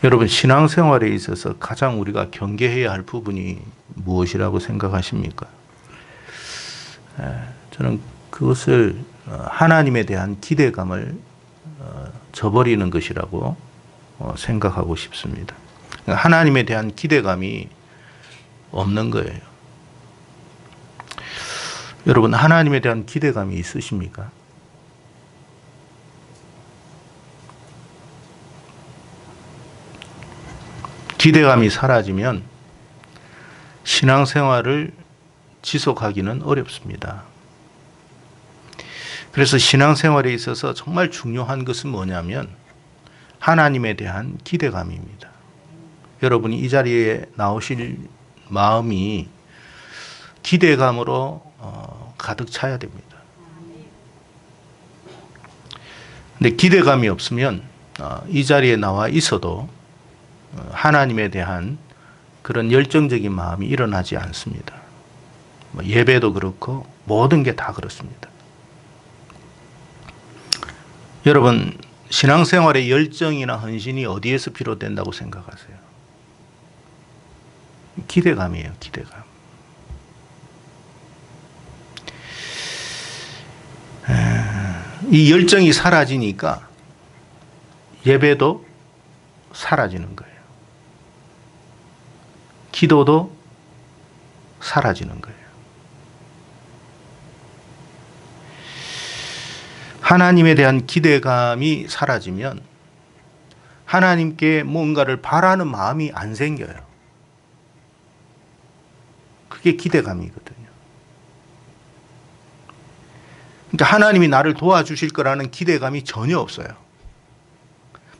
여러분, 신앙생활에 있어서 가장 우리가 경계해야 할 부분이 무엇이라고 생각하십니까? 저는 그것을 하나님에 대한 기대감을 저버리는 것이라고 생각하고 싶습니다. 하나님에 대한 기대감이 없는 거예요. 여러분, 하나님에 대한 기대감이 있으십니까? 기대감이 사라지면 신앙생활을 지속하기는 어렵습니다. 그래서 신앙생활에 있어서 정말 중요한 것은 뭐냐면 하나님에 대한 기대감입니다. 여러분이 이 자리에 나오실 마음이 기대감으로 가득 차야 됩니다. 근데 기대감이 없으면 이 자리에 나와 있어도 하나님에 대한 그런 열정적인 마음이 일어나지 않습니다. 예배도 그렇고 모든 게 다 그렇습니다. 여러분, 신앙생활의 열정이나 헌신이 어디에서 비롯된다고 생각하세요? 기대감이에요, 기대감. 이 열정이 사라지니까 예배도 사라지는 거예요. 기도도 사라지는 거예요. 하나님에 대한 기대감이 사라지면 하나님께 뭔가를 바라는 마음이 안 생겨요. 그게 기대감이거든요. 그러니까 하나님이 나를 도와주실 거라는 기대감이 전혀 없어요.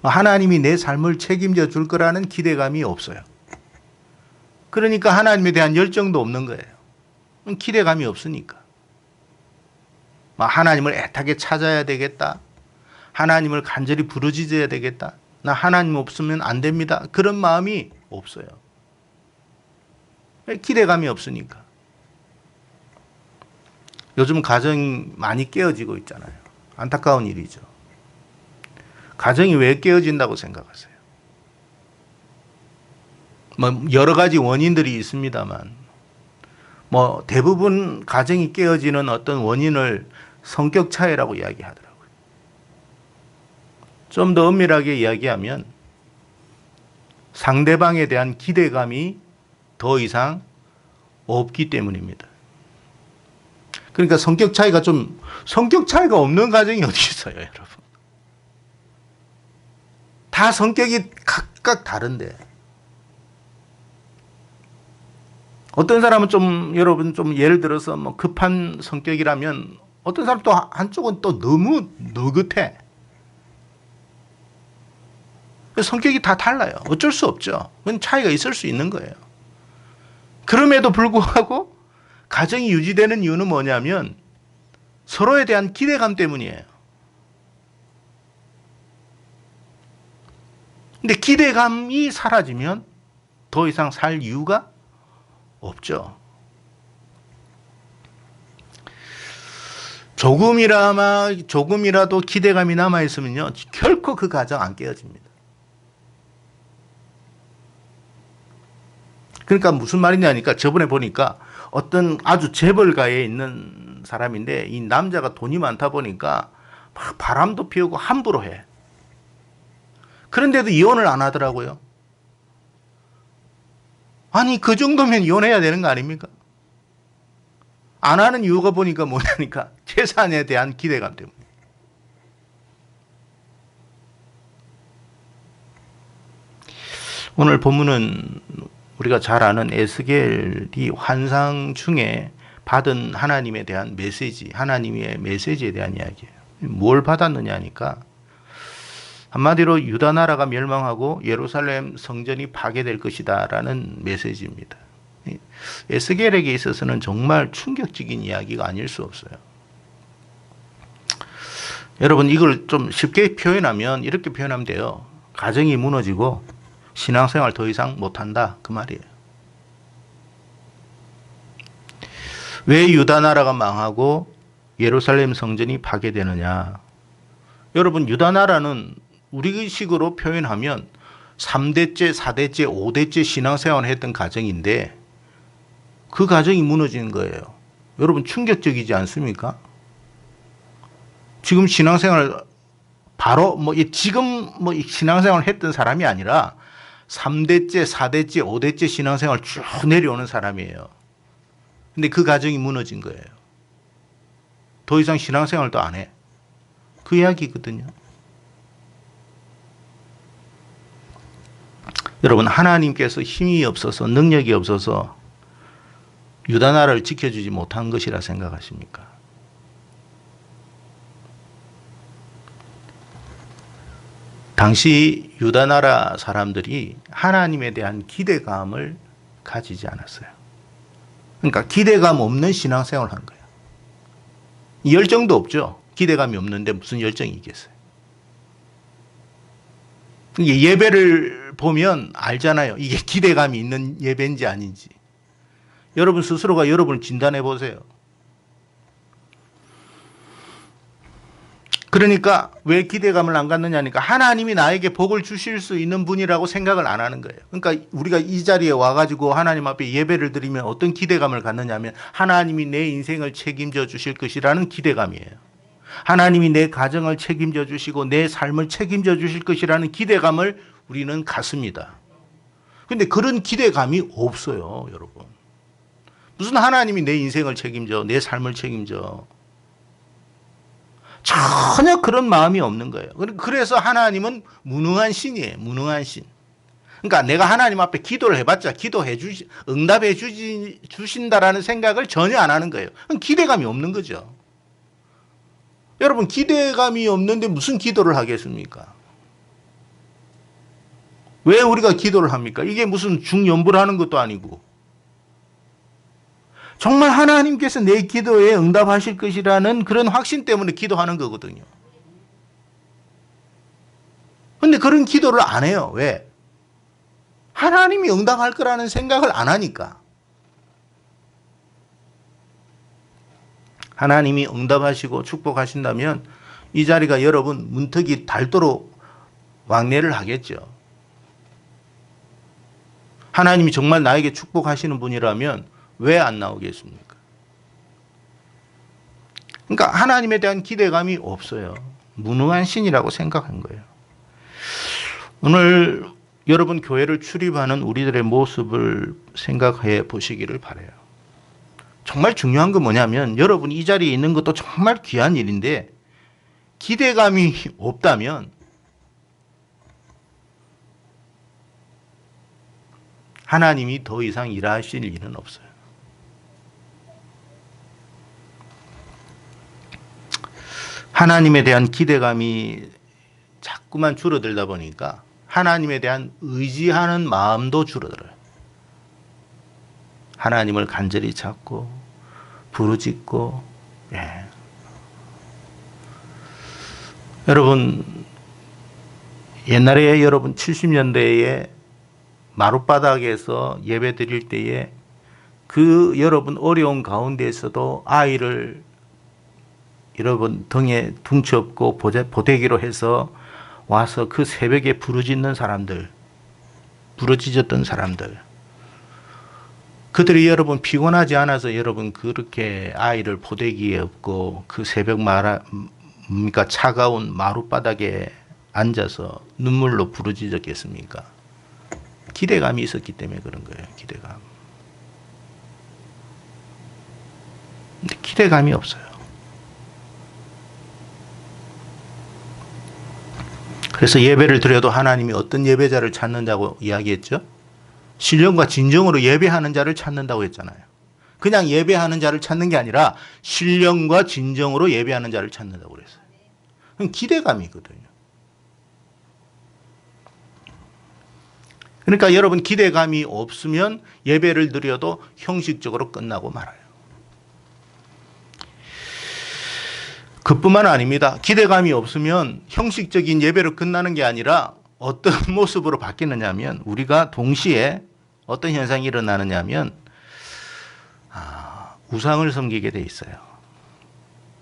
하나님이 내 삶을 책임져 줄 거라는 기대감이 없어요. 그러니까 하나님에 대한 열정도 없는 거예요. 기대감이 없으니까. 하나님을 애타게 찾아야 되겠다. 하나님을 간절히 부르짖어야 되겠다. 나 하나님 없으면 안 됩니다. 그런 마음이 없어요. 기대감이 없으니까. 요즘 가정이 많이 깨어지고 있잖아요. 안타까운 일이죠. 가정이 왜 깨어진다고 생각하세요? 여러 가지 원인들이 있습니다만, 대부분 가정이 깨어지는 어떤 원인을 성격 차이라고 이야기하더라고요. 좀 더 엄밀하게 이야기하면 상대방에 대한 기대감이 더 이상 없기 때문입니다. 그러니까 성격 차이가 없는 가정이 어디 있어요, 여러분? 다 성격이 각각 다른데. 어떤 사람은 여러분 예를 들어서 급한 성격이라면 어떤 사람 또 한쪽은 또 너무 느긋해. 성격이 다 달라요. 어쩔 수 없죠. 그건 차이가 있을 수 있는 거예요. 그럼에도 불구하고 가정이 유지되는 이유는 뭐냐면 서로에 대한 기대감 때문이에요. 근데 기대감이 사라지면 더 이상 살 이유가 없죠. 조금이라도 기대감이 남아있으면요, 결코 그 가정 안 깨어집니다. 그러니까 무슨 말이냐니까 저번에 보니까 어떤 아주 재벌가에 있는 사람인데 이 남자가 돈이 많다 보니까 막 바람도 피우고 함부로 해. 그런데도 이혼을 안 하더라고요. 아니, 그 정도면 이혼해야 되는 거 아닙니까? 안 하는 이유가 보니까 뭐냐니까 재산에 대한 기대감 때문에. 오늘 본문은 우리가 잘 아는 에스겔이 환상 중에 받은 하나님에 대한 메시지, 하나님의 메시지에 대한 이야기예요. 뭘 받았느냐니까 한마디로 유다 나라가 멸망하고 예루살렘 성전이 파괴될 것이다 라는 메시지입니다. 에스겔에게 있어서는 정말 충격적인 이야기가 아닐 수 없어요. 여러분, 이걸 좀 쉽게 표현하면 이렇게 표현하면 돼요. 가정이 무너지고 신앙생활 더 이상 못한다, 그 말이에요. 왜 유다 나라가 망하고 예루살렘 성전이 파괴되느냐? 여러분, 유다 나라는 우리식으로 표현하면 3대째, 4대째, 5대째 신앙생활을 했던 가정인데 그 가정이 무너지는 거예요. 여러분 충격적이지 않습니까? 지금 신앙생활 바로 지금 신앙생활을 했던 사람이 아니라 3대째, 4대째, 5대째 신앙생활 쭉 내려오는 사람이에요. 근데 그 가정이 무너진 거예요. 더 이상 신앙생활도 안 해. 그 이야기거든요. 여러분 하나님께서 힘이 없어서 능력이 없어서 유다 나라를 지켜주지 못한 것이라 생각하십니까? 당시 유다 나라 사람들이 하나님에 대한 기대감을 가지지 않았어요. 그러니까 기대감 없는 신앙생활을 한 거예요. 열정도 없죠. 기대감이 없는데 무슨 열정이 있겠어요. 예배를 보면 알잖아요. 이게 기대감이 있는 예배인지 아닌지. 여러분 스스로가 여러분을 진단해 보세요. 그러니까 왜 기대감을 안 갖느냐니까 하나님이 나에게 복을 주실 수 있는 분이라고 생각을 안 하는 거예요. 그러니까 우리가 이 자리에 와가지고 하나님 앞에 예배를 드리면 어떤 기대감을 갖느냐면 하나님이 내 인생을 책임져 주실 것이라는 기대감이에요. 하나님이 내 가정을 책임져 주시고 내 삶을 책임져 주실 것이라는 기대감을 우리는 갖습니다. 그런데 그런 기대감이 없어요, 여러분. 무슨 하나님이 내 인생을 책임져, 내 삶을 책임져. 전혀 그런 마음이 없는 거예요. 그래서 하나님은 무능한 신이에요. 무능한 신. 그러니까 내가 하나님 앞에 기도를 해봤자 응답해 주신다라는 생각을 전혀 안 하는 거예요. 기대감이 없는 거죠. 여러분 기대감이 없는데 무슨 기도를 하겠습니까? 왜 우리가 기도를 합니까? 이게 무슨 중연부를 하는 것도 아니고. 정말 하나님께서 내 기도에 응답하실 것이라는 그런 확신 때문에 기도하는 거거든요. 그런데 그런 기도를 안 해요. 왜? 하나님이 응답할 거라는 생각을 안 하니까. 하나님이 응답하시고 축복하신다면 이 자리가 여러분 문턱이 닳도록 왕래를 하겠죠. 하나님이 정말 나에게 축복하시는 분이라면 왜 안 나오겠습니까? 그러니까 하나님에 대한 기대감이 없어요. 무능한 신이라고 생각한 거예요. 오늘 여러분 교회를 출입하는 우리들의 모습을 생각해 보시기를 바라요. 정말 중요한 건 뭐냐면 여러분 이 자리에 있는 것도 정말 귀한 일인데 기대감이 없다면 하나님이 더 이상 일하실 일은 없어요. 하나님에 대한 기대감이 자꾸만 줄어들다 보니까 하나님에 대한 의지하는 마음도 줄어들어요. 하나님을 간절히 찾고 부르짖고 여러분 옛날에 여러분 70년대에 마룻바닥에서 예배 드릴 때에 그 여러분 어려운 가운데에서도 아이를 여러분 등에 둥치업고 보대기로 해서 와서 그 새벽에 부르짖는 사람들, 부르짖었던 사람들, 그들이 여러분 피곤하지 않아서 여러분 그렇게 아이를 보대기에 업고 그 새벽 그러니까 차가운 마룻바닥에 앉아서 눈물로 부르짖었겠습니까? 기대감이 있었기 때문에 그런 거예요. 기대감. 근데 기대감이 없어요. 그래서 예배를 드려도 하나님이 어떤 예배자를 찾는다고 이야기했죠? 신령과 진정으로 예배하는 자를 찾는다고 했잖아요. 그냥 예배하는 자를 찾는 게 아니라 신령과 진정으로 예배하는 자를 찾는다고 그랬어요. 그건 기대감이거든요. 그러니까 여러분 기대감이 없으면 예배를 드려도 형식적으로 끝나고 말아요. 그뿐만 아닙니다. 기대감이 없으면 형식적인 예배로 끝나는 게 아니라 어떤 모습으로 바뀌느냐 하면 우리가 동시에 어떤 현상이 일어나느냐 하면 우상을 섬기게 돼 있어요.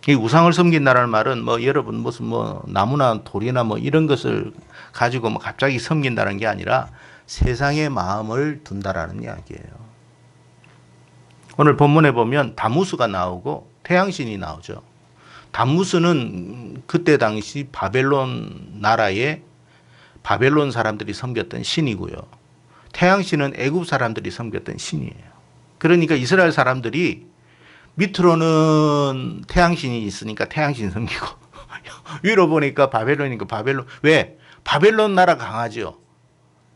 이 우상을 섬긴다는 말은 뭐 여러분 무슨 뭐 나무나 돌이나 뭐 이런 것을 가지고 뭐 갑자기 섬긴다는 게 아니라 세상의 마음을 둔다라는 이야기예요. 오늘 본문에 보면 다무스가 나오고 태양신이 나오죠. 다무스는 그때 당시 바벨론 나라의 바벨론 사람들이 섬겼던 신이고요. 태양신은 애굽 사람들이 섬겼던 신이에요. 그러니까 이스라엘 사람들이 밑으로는 태양신이 있으니까 태양신 섬기고 위로 보니까 바벨론이니까 바벨론. 왜? 바벨론 나라 강하죠.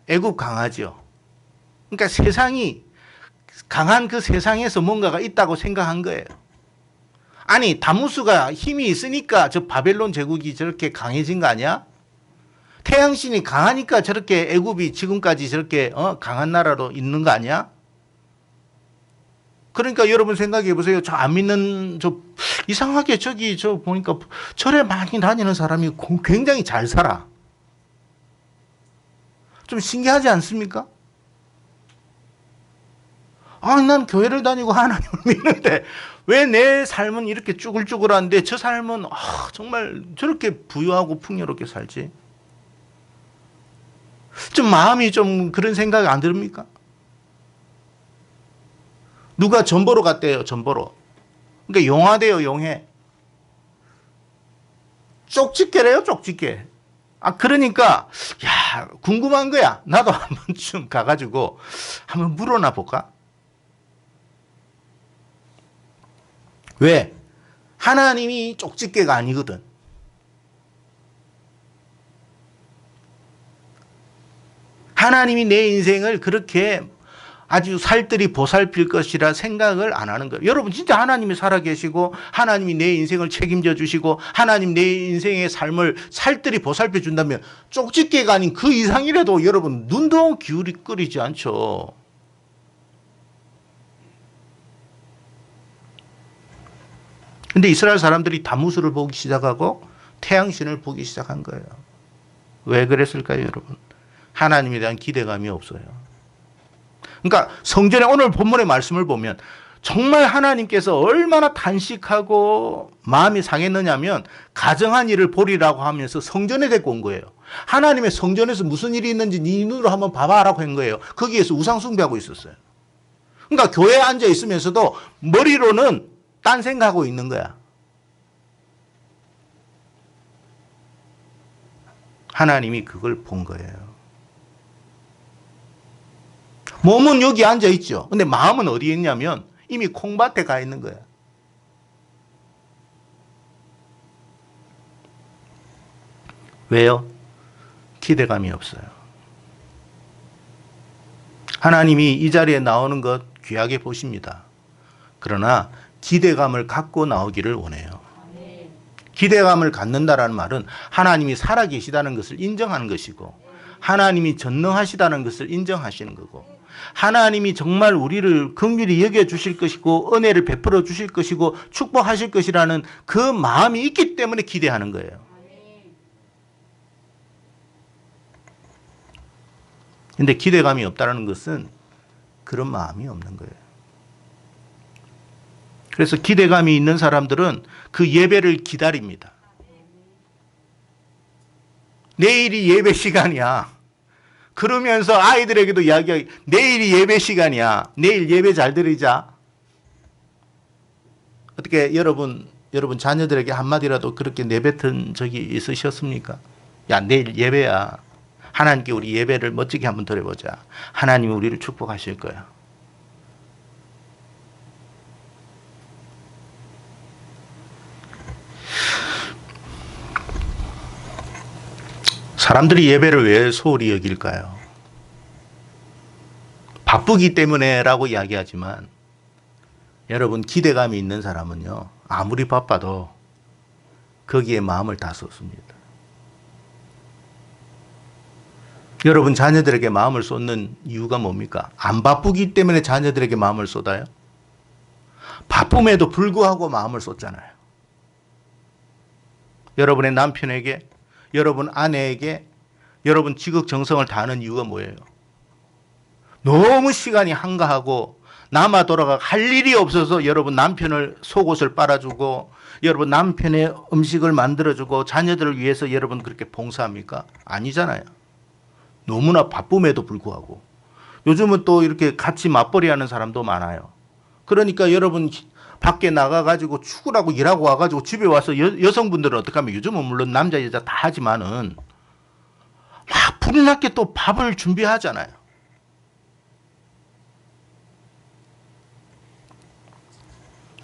애굽 강하죠. 그러니까 세상이 강한 그 세상에서 뭔가가 있다고 생각한 거예요. 아니 다무스가 힘이 있으니까 저 바벨론 제국이 저렇게 강해진 거 아니야? 태양신이 강하니까 저렇게 애굽이 지금까지 저렇게 강한 나라로 있는 거 아니야? 그러니까 여러분 생각해 보세요. 저 안 믿는 이상하게 저기 저 보니까 절에 많이 다니는 사람이 굉장히 잘 살아. 좀 신기하지 않습니까? 난 교회를 다니고 하나님을 믿는데 왜 내 삶은 이렇게 쭈글쭈글한데 저 삶은 정말 저렇게 부유하고 풍요롭게 살지? 좀 마음이 좀 그런 생각이 안 듭니까? 누가 전보로 갔대요, 전보로. 그러니까 용화대요, 용해. 쪽집게래요, 쪽집게. 그러니까, 궁금한 거야. 나도 한 번쯤 가가지고 한번 물어나 볼까? 왜? 하나님이 쪽집게가 아니거든. 하나님이 내 인생을 그렇게 아주 살뜰히 보살필 것이라 생각을 안 하는 거예요. 여러분 진짜 하나님이 살아계시고 하나님이 내 인생을 책임져 주시고 하나님 내 인생의 삶을 살뜰히 보살펴 준다면 쪽집게가 아닌 그 이상이라도 여러분 눈도 기울이지 않죠. 근데 이스라엘 사람들이 다무스를 보기 시작하고 태양신을 보기 시작한 거예요. 왜 그랬을까요, 여러분? 하나님에 대한 기대감이 없어요. 그러니까 성전에 오늘 본문의 말씀을 보면 정말 하나님께서 얼마나 단식하고 마음이 상했느냐면 가정한 일을 보리라고 하면서 성전에 데리고 온 거예요. 하나님의 성전에서 무슨 일이 있는지 네 눈으로 한번 봐봐라고 한 거예요. 거기에서 우상 숭배하고 있었어요. 그러니까 교회에 앉아 있으면서도 머리로는 딴 생각하고 있는 거야. 하나님이 그걸 본 거예요. 몸은 여기 앉아 있죠. 근데 마음은 어디에 있냐면 이미 콩밭에 가 있는 거야. 왜요? 기대감이 없어요. 하나님이 이 자리에 나오는 것 귀하게 보십니다. 그러나 기대감을 갖고 나오기를 원해요. 기대감을 갖는다라는 말은 하나님이 살아계시다는 것을 인정하는 것이고 하나님이 전능하시다는 것을 인정하시는 거고 하나님이 정말 우리를 긍휼히 여겨주실 것이고 은혜를 베풀어 주실 것이고 축복하실 것이라는 그 마음이 있기 때문에 기대하는 거예요. 근데 기대감이 없다는 것은 그런 마음이 없는 거예요. 그래서 기대감이 있는 사람들은 그 예배를 기다립니다. 내일이 예배 시간이야. 그러면서 아이들에게도 이야기하기, 내일이 예배 시간이야. 내일 예배 잘 드리자. 어떻게 여러분 자녀들에게 한마디라도 그렇게 내뱉은 적이 있으셨습니까? 야, 내일 예배야. 하나님께 우리 예배를 멋지게 한번 드려보자. 하나님이 우리를 축복하실 거야. 사람들이 예배를 왜 소홀히 여길까요? 바쁘기 때문에라고 이야기하지만 여러분 기대감이 있는 사람은요 아무리 바빠도 거기에 마음을 다 쏟습니다. 여러분 자녀들에게 마음을 쏟는 이유가 뭡니까? 안 바쁘기 때문에 자녀들에게 마음을 쏟아요? 바쁨에도 불구하고 마음을 쏟잖아요. 여러분의 남편에게, 여러분 아내에게, 여러분 지극정성을 다하는 이유가 뭐예요? 너무 시간이 한가하고 남아 돌아가 할 일이 없어서 여러분 남편을 속옷을 빨아주고 여러분 남편의 음식을 만들어주고 자녀들을 위해서 여러분 그렇게 봉사합니까? 아니잖아요. 너무나 바쁨에도 불구하고. 요즘은 또 이렇게 같이 맞벌이 하는 사람도 많아요. 그러니까 여러분 밖에 나가가지고 축구라고 일하고 와가지고 집에 와서 여성분들은 어떻게 하면 요즘은 물론 남자 여자 다 하지만은 막 불났게 또 밥을 준비하잖아요.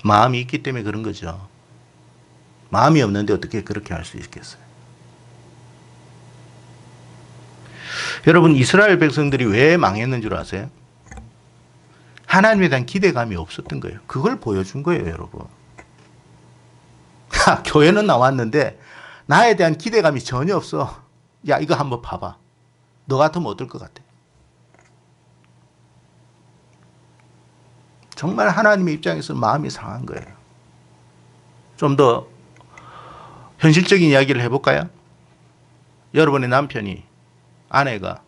마음이 있기 때문에 그런 거죠. 마음이 없는데 어떻게 그렇게 할 수 있겠어요? 여러분 이스라엘 백성들이 왜 망했는 줄 아세요? 하나님에 대한 기대감이 없었던 거예요. 그걸 보여준 거예요, 여러분. 교회는 나왔는데 나에 대한 기대감이 전혀 없어. 야, 이거 한번 봐봐. 너 같으면 어떨 것 같아? 정말 하나님의 입장에서 마음이 상한 거예요. 좀 더 현실적인 이야기를 해볼까요? 여러분의 남편이, 아내가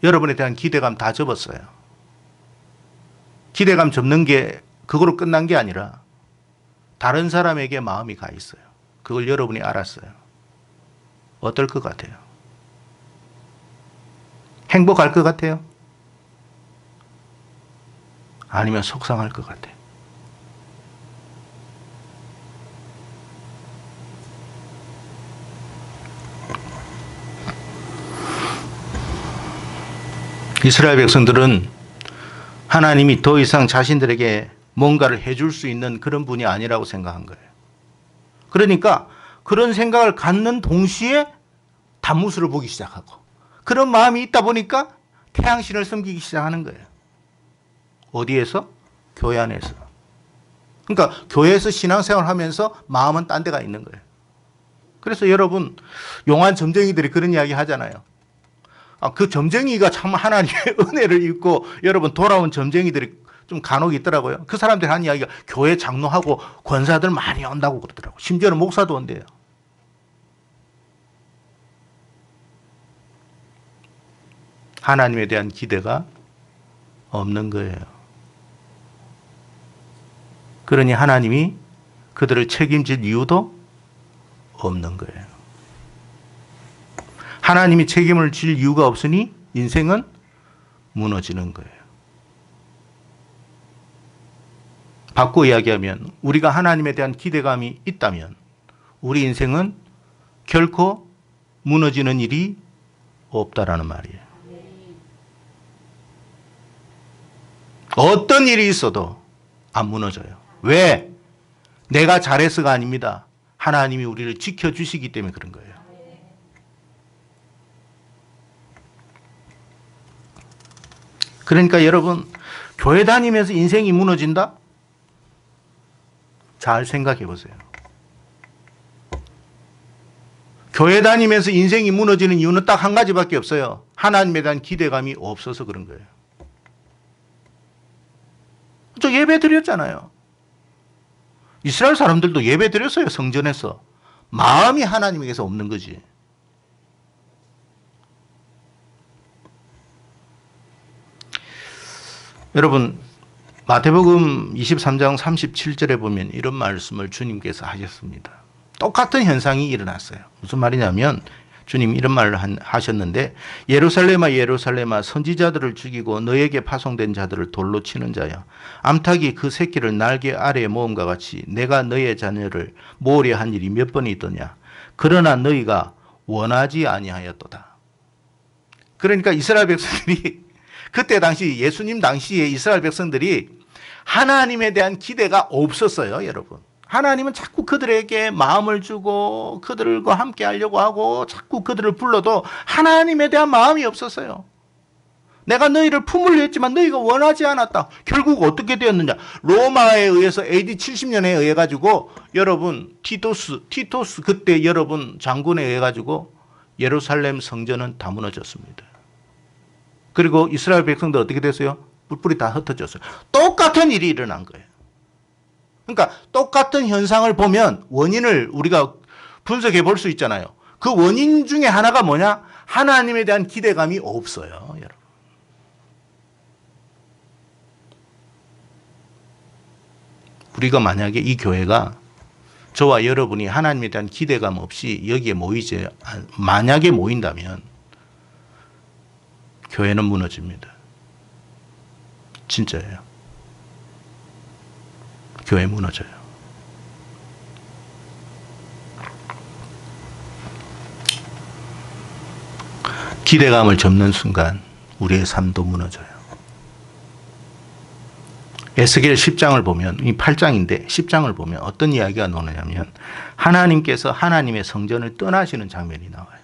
여러분에 대한 기대감 다 접었어요. 기대감 접는 게 그거로 끝난 게 아니라 다른 사람에게 마음이 가 있어요. 그걸 여러분이 알았어요. 어떨 것 같아요? 행복할 것 같아요? 아니면 속상할 것 같아요? 이스라엘 백성들은 하나님이 더 이상 자신들에게 뭔가를 해줄 수 있는 그런 분이 아니라고 생각한 거예요. 그러니까 그런 생각을 갖는 동시에 단무스를 보기 시작하고 그런 마음이 있다 보니까 태양신을 섬기기 시작하는 거예요. 어디에서? 교회 안에서. 그러니까 교회에서 신앙생활을 하면서 마음은 딴 데가 있는 거예요. 그래서 여러분 용한 점쟁이들이 그런 이야기 하잖아요. 그 점쟁이가 참 하나님의 은혜를 입고 여러분 돌아온 점쟁이들이 좀 간혹 있더라고요. 그 사람들이 하는 이야기가 교회 장로하고 권사들 많이 온다고 그러더라고요. 심지어는 목사도 온대요. 하나님에 대한 기대가 없는 거예요. 그러니 하나님이 그들을 책임질 이유도 없는 거예요. 하나님이 책임을 질 이유가 없으니 인생은 무너지는 거예요. 바꿔 이야기하면 우리가 하나님에 대한 기대감이 있다면 우리 인생은 결코 무너지는 일이 없다라는 말이에요. 어떤 일이 있어도 안 무너져요. 왜? 내가 잘해서가 아닙니다. 하나님이 우리를 지켜주시기 때문에 그런 거예요. 그러니까 여러분 교회 다니면서 인생이 무너진다? 잘 생각해 보세요. 교회 다니면서 인생이 무너지는 이유는 딱 한 가지밖에 없어요. 하나님에 대한 기대감이 없어서 그런 거예요. 저 예배 드렸잖아요. 이스라엘 사람들도 예배 드렸어요. 성전에서. 마음이 하나님에게서 없는 거지. 여러분 마태복음 23장 37절에 보면 이런 말씀을 주님께서 하셨습니다. 똑같은 현상이 일어났어요. 무슨 말이냐면 주님 이런 말을 하셨는데 예루살렘아 예루살렘아 선지자들을 죽이고 너에게 파송된 자들을 돌로 치는 자야. 암탉이 그 새끼를 날개 아래에 모음과 같이 내가 너의 자녀를 모으려 한 일이 몇 번이 있더냐. 그러나 너희가 원하지 아니하였도다. 그러니까 이스라엘 백성들이 그때 당시 예수님 당시에 이스라엘 백성들이 하나님에 대한 기대가 없었어요, 여러분. 하나님은 자꾸 그들에게 마음을 주고 그들과 함께 하려고 하고 자꾸 그들을 불러도 하나님에 대한 마음이 없었어요. 내가 너희를 품으려 했지만 너희가 원하지 않았다. 결국 어떻게 되었느냐. 로마에 의해서 AD 70년에 의해 가지고 여러분 티토스 그때 여러분 장군에 의해 가지고 예루살렘 성전은 다 무너졌습니다. 그리고 이스라엘 백성들 어떻게 됐어요? 뿔뿔이 다 흩어졌어요. 똑같은 일이 일어난 거예요. 그러니까 똑같은 현상을 보면 원인을 우리가 분석해 볼 수 있잖아요. 그 원인 중에 하나가 뭐냐? 하나님에 대한 기대감이 없어요, 여러분. 우리가 만약에 이 교회가 저와 여러분이 하나님에 대한 기대감 없이 여기에 모이지, 만약에 모인다면 교회는 무너집니다. 진짜예요. 교회 무너져요. 기대감을 접는 순간 우리의 삶도 무너져요. 에스겔 10장을 보면, 이 8장인데 10장을 보면 어떤 이야기가 나오냐면 하나님께서 하나님의 성전을 떠나시는 장면이 나와요.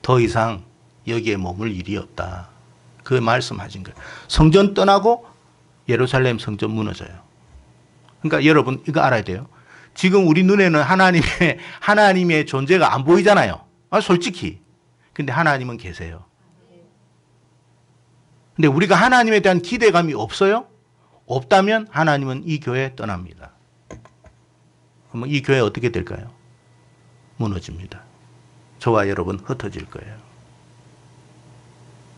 더 이상 여기에 머물 일이 없다. 그 말씀하신 거예요. 성전 떠나고 예루살렘 성전 무너져요. 그러니까 여러분 이거 알아야 돼요. 지금 우리 눈에는 하나님의 존재가 안 보이잖아요. 솔직히. 근데 하나님은 계세요. 근데 우리가 하나님에 대한 기대감이 없어요? 없다면 하나님은 이 교회 떠납니다. 그러면 이 교회 어떻게 될까요? 무너집니다. 저와 여러분 흩어질 거예요.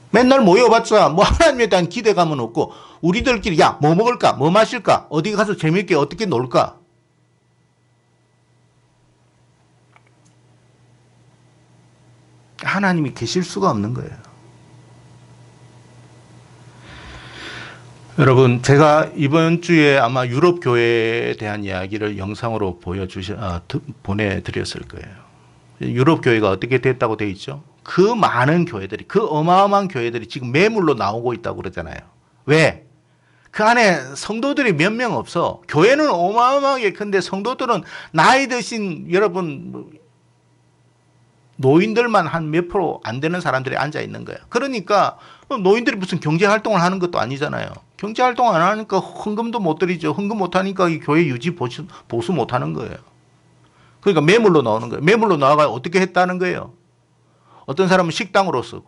맨날 모여봤자 뭐 하나님에 대한 기대감은 없고 우리들끼리 야 뭐 먹을까 뭐 마실까 어디 가서 재밌게 어떻게 놀까. 하나님이 계실 수가 없는 거예요. 여러분, 제가 이번 주에 아마 유럽 교회에 대한 이야기를 영상으로 보내드렸을 거예요. 유럽 교회가 어떻게 됐다고 돼 있죠? 그 많은 교회들이, 그 어마어마한 교회들이 지금 매물로 나오고 있다고 그러잖아요. 왜? 그 안에 성도들이 몇 명 없어. 교회는 어마어마하게 큰데 성도들은 나이 드신 여러분 노인들만 한 몇 프로 안 되는 사람들이 앉아 있는 거예요. 그러니까 노인들이 무슨 경제 활동을 하는 것도 아니잖아요. 경제 활동 안 하니까 헌금도 못 드리죠. 헌금 못 하니까 이 교회 유지 보수 못 하는 거예요. 그러니까 매물로 나오는 거예요. 매물로 나와가 어떻게 했다는 거예요. 어떤 사람은 식당으로 쓰고,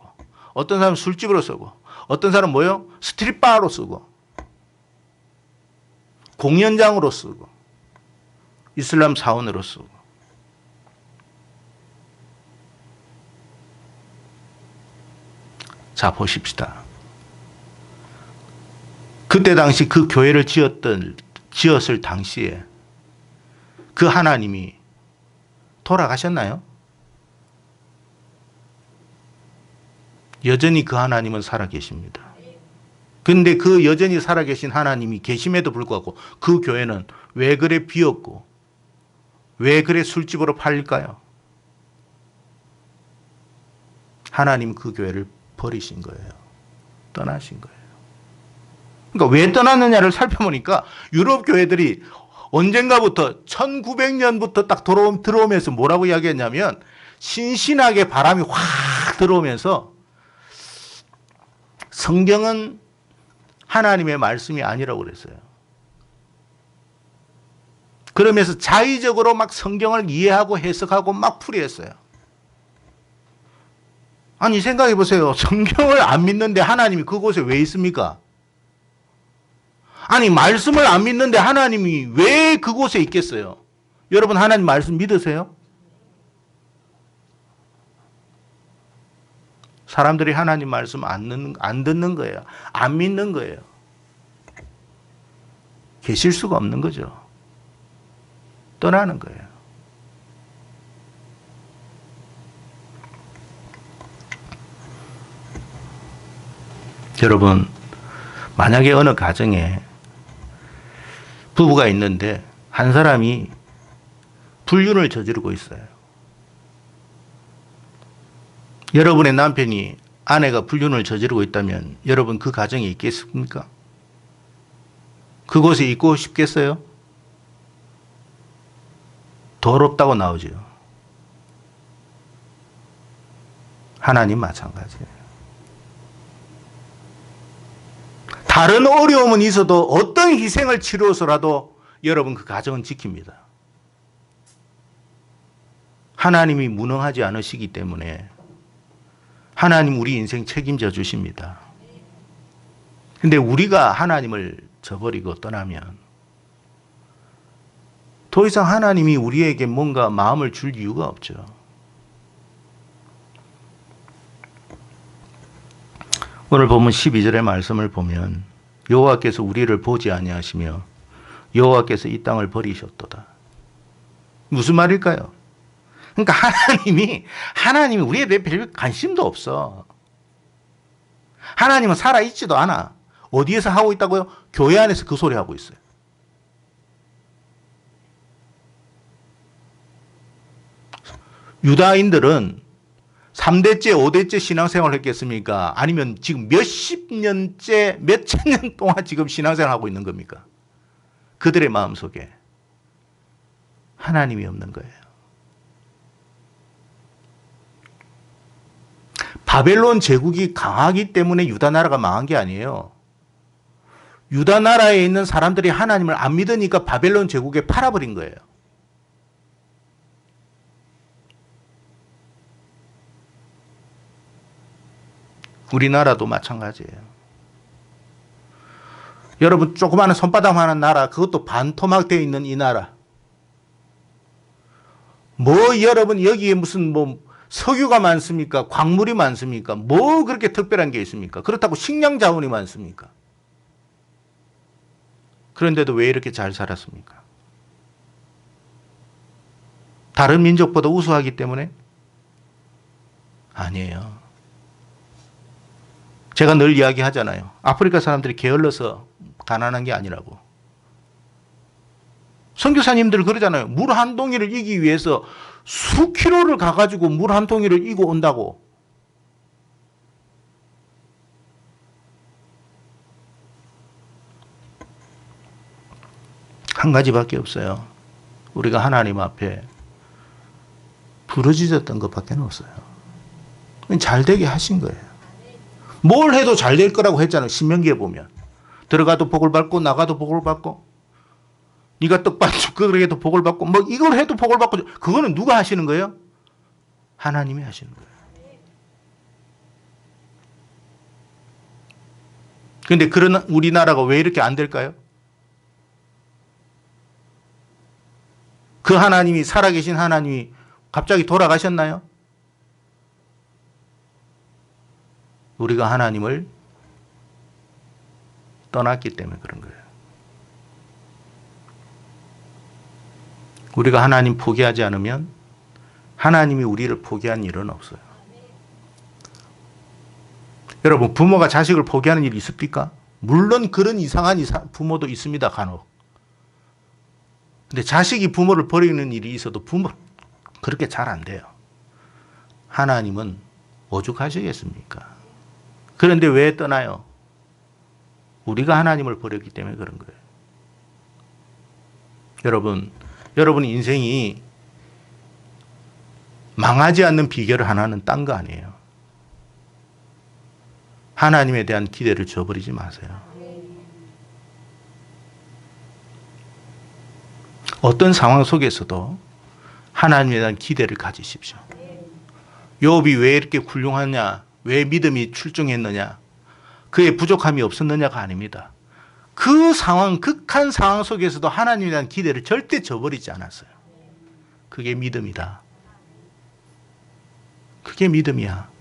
어떤 사람은 술집으로 쓰고, 어떤 사람은 뭐요? 스트릿바로 쓰고, 공연장으로 쓰고, 이슬람 사원으로 쓰고. 자, 보십시다. 그때 당시 그 교회를 지었을 당시에 그 하나님이 돌아가셨나요? 여전히 그 하나님은 살아계십니다. 근데 그 여전히 살아계신 하나님이 계심에도 불구하고 그 교회는 왜 그래 비었고 왜 그래 술집으로 팔릴까요? 하나님 그 교회를 버리신 거예요. 떠나신 거예요. 그러니까 왜 떠났느냐를 살펴보니까 유럽 교회들이 언젠가부터 1900년부터 딱 들어오면서 뭐라고 이야기했냐면 신신하게 바람이 확 들어오면서 성경은 하나님의 말씀이 아니라고 그랬어요. 그러면서 자의적으로 막 성경을 이해하고 해석하고 막 풀이했어요. 아니 생각해 보세요. 성경을 안 믿는데 하나님이 그곳에 왜 있습니까? 아니 말씀을 안 믿는데 하나님이 왜 그곳에 있겠어요? 여러분 하나님 말씀 믿으세요? 사람들이 하나님 말씀 안 듣는 거예요. 안 믿는 거예요. 계실 수가 없는 거죠. 떠나는 거예요. 여러분, 만약에 어느 가정에 부부가 있는데 한 사람이 불륜을 저지르고 있어요. 여러분의 남편이 아내가 불륜을 저지르고 있다면 여러분 그 가정에 있겠습니까? 그곳에 있고 싶겠어요? 더럽다고 나오죠. 하나님 마찬가지예요. 다른 어려움은 있어도 어떤 희생을 치루어서라도 여러분 그 가정은 지킵니다. 하나님이 무능하지 않으시기 때문에 하나님 우리 인생 책임져 주십니다. 근데 우리가 하나님을 저버리고 떠나면 더 이상 하나님이 우리에게 뭔가 마음을 줄 이유가 없죠. 오늘 보면 12절의 말씀을 보면 여호와께서 우리를 보지 아니하시며 여호와께서 이 땅을 버리셨도다. 무슨 말일까요? 그러니까 하나님이 우리에 대해 별 관심도 없어. 하나님은 살아있지도 않아. 어디에서 하고 있다고요? 교회 안에서 그 소리 하고 있어요. 유다인들은 3대째, 5대째 신앙생활을 했겠습니까? 아니면 지금 몇십 년째, 몇천 년 동안 지금 신앙생활을 하고 있는 겁니까? 그들의 마음속에 하나님이 없는 거예요. 바벨론 제국이 강하기 때문에 유다 나라가 망한 게 아니에요. 유다 나라에 있는 사람들이 하나님을 안 믿으니까 바벨론 제국에 팔아버린 거예요. 우리나라도 마찬가지예요. 여러분 조그마한 손바닥만한 나라, 그것도 반토막 되어 있는 이 나라. 뭐 여러분 여기에 무슨 뭐 석유가 많습니까? 광물이 많습니까? 뭐 그렇게 특별한 게 있습니까? 그렇다고 식량 자원이 많습니까? 그런데도 왜 이렇게 잘 살았습니까? 다른 민족보다 우수하기 때문에? 아니에요. 제가 늘 이야기하잖아요. 아프리카 사람들이 게을러서 가난한 게 아니라고. 선교사님들 그러잖아요. 물 한 동이를 이기 위해서 수킬로를 가가지고 물 한 동이를 이고 온다고. 한 가지밖에 없어요. 우리가 하나님 앞에 부르짖었던 것밖에 없어요. 잘 되게 하신 거예요. 뭘 해도 잘 될 거라고 했잖아요. 신명기에 보면. 들어가도 복을 받고 나가도 복을 받고 네가 떡반죽 끓여도 복을 받고 뭐 이걸 해도 복을 받고. 그거는 누가 하시는 거예요? 하나님이 하시는 거예요. 그런데 그런 우리나라가 왜 이렇게 안 될까요? 그 하나님이, 살아계신 하나님이 갑자기 돌아가셨나요? 우리가 하나님을 떠났기 때문에 그런 거예요. 우리가 하나님 포기하지 않으면 하나님이 우리를 포기한 일은 없어요. 여러분, 부모가 자식을 포기하는 일이 있습니까? 물론 그런 이상한 부모도 있습니다, 간혹. 근데 자식이 부모를 버리는 일이 있어도 부모 그렇게 잘 안 돼요. 하나님은 오죽하시겠습니까? 그런데 왜 떠나요? 우리가 하나님을 버렸기 때문에 그런 거예요. 여러분 인생이 망하지 않는 비결을 하나는 딴 거 아니에요. 하나님에 대한 기대를 저버리지 마세요. 어떤 상황 속에서도 하나님에 대한 기대를 가지십시오. 욥이 왜 이렇게 훌륭하냐? 왜 믿음이 출중했느냐? 그의 부족함이 없었느냐가 아닙니다. 그 상황, 극한 상황 속에서도 하나님에 대한 기대를 절대 저버리지 않았어요. 그게 믿음이다. 그게 믿음이야.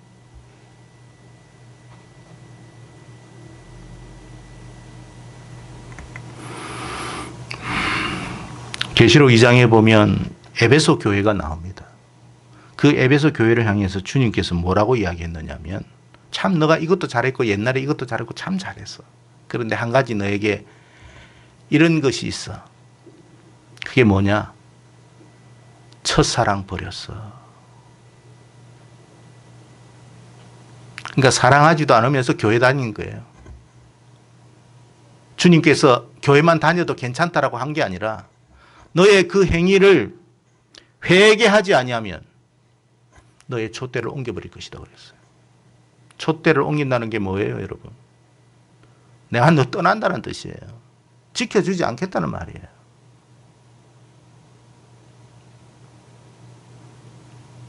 계시록 2장에 보면 에베소 교회가 나옵니다. 그 에베소 교회를 향해서 주님께서 뭐라고 이야기했느냐면, 참 너가 이것도 잘했고 옛날에 이것도 잘했고 참 잘했어. 그런데 한 가지 너에게 이런 것이 있어. 그게 뭐냐? 첫사랑 버렸어. 그러니까 사랑하지도 않으면서 교회 다닌 거예요. 주님께서 교회만 다녀도 괜찮다라고 한 게 아니라 너의 그 행위를 회개하지 아니하면 너의 촛대를 옮겨버릴 것이다 그랬어요. 촛대를 옮긴다는 게 뭐예요, 여러분? 내가 너 떠난다는 뜻이에요. 지켜주지 않겠다는 말이에요.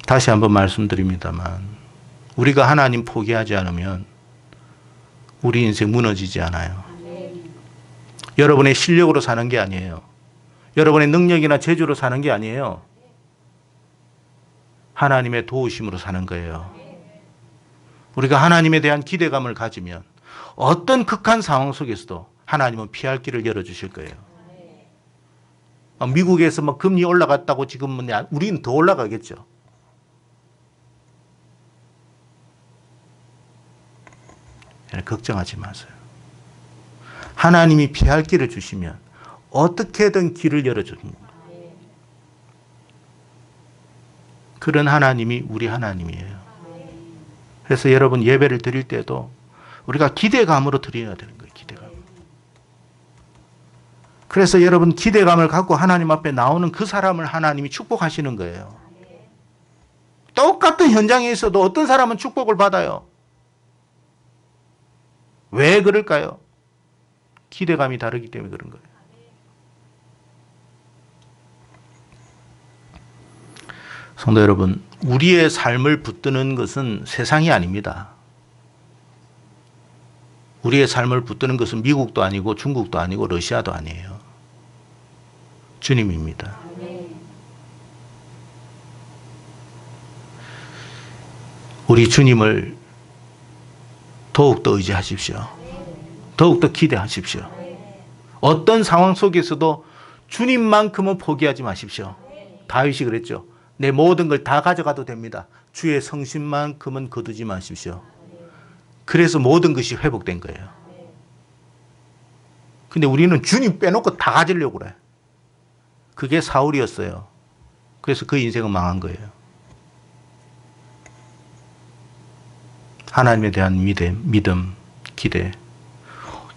다시 한번 말씀드립니다만, 우리가 하나님 포기하지 않으면 우리 인생 무너지지 않아요. 여러분의 실력으로 사는 게 아니에요. 여러분의 능력이나 재주로 사는 게 아니에요. 하나님의 도우심으로 사는 거예요. 우리가 하나님에 대한 기대감을 가지면 어떤 극한 상황 속에서도 하나님은 피할 길을 열어주실 거예요. 미국에서 막 금리 올라갔다고 지금은 우리는 더 올라가겠죠. 걱정하지 마세요. 하나님이 피할 길을 주시면 어떻게든 길을 열어줍니다. 그런 하나님이 우리 하나님이에요. 그래서 여러분 예배를 드릴 때도 우리가 기대감으로 드려야 되는 거예요. 기대감. 그래서 여러분 기대감을 갖고 하나님 앞에 나오는 그 사람을 하나님이 축복하시는 거예요. 똑같은 현장에 있어도 어떤 사람은 축복을 받아요. 왜 그럴까요? 기대감이 다르기 때문에 그런 거예요. 성도 여러분, 우리의 삶을 붙드는 것은 세상이 아닙니다. 우리의 삶을 붙드는 것은 미국도 아니고 중국도 아니고 러시아도 아니에요. 주님입니다. 우리 주님을 더욱더 의지하십시오. 더욱더 기대하십시오. 어떤 상황 속에서도 주님만큼은 포기하지 마십시오. 다윗이 그랬죠. 내 모든 걸 다 가져가도 됩니다. 주의 성심만큼은 거두지 마십시오. 그래서 모든 것이 회복된 거예요. 근데 우리는 주님 빼놓고 다 가지려고 그래. 그게 사울이었어요. 그래서 그 인생은 망한 거예요. 하나님에 대한 믿음, 기대.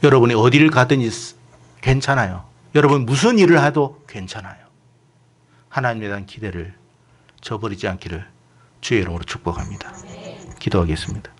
여러분이 어디를 가든지 괜찮아요. 여러분 무슨 일을 해도 괜찮아요. 하나님에 대한 기대를 저버리지 않기를 주의 이름으로 축복합니다. 기도하겠습니다.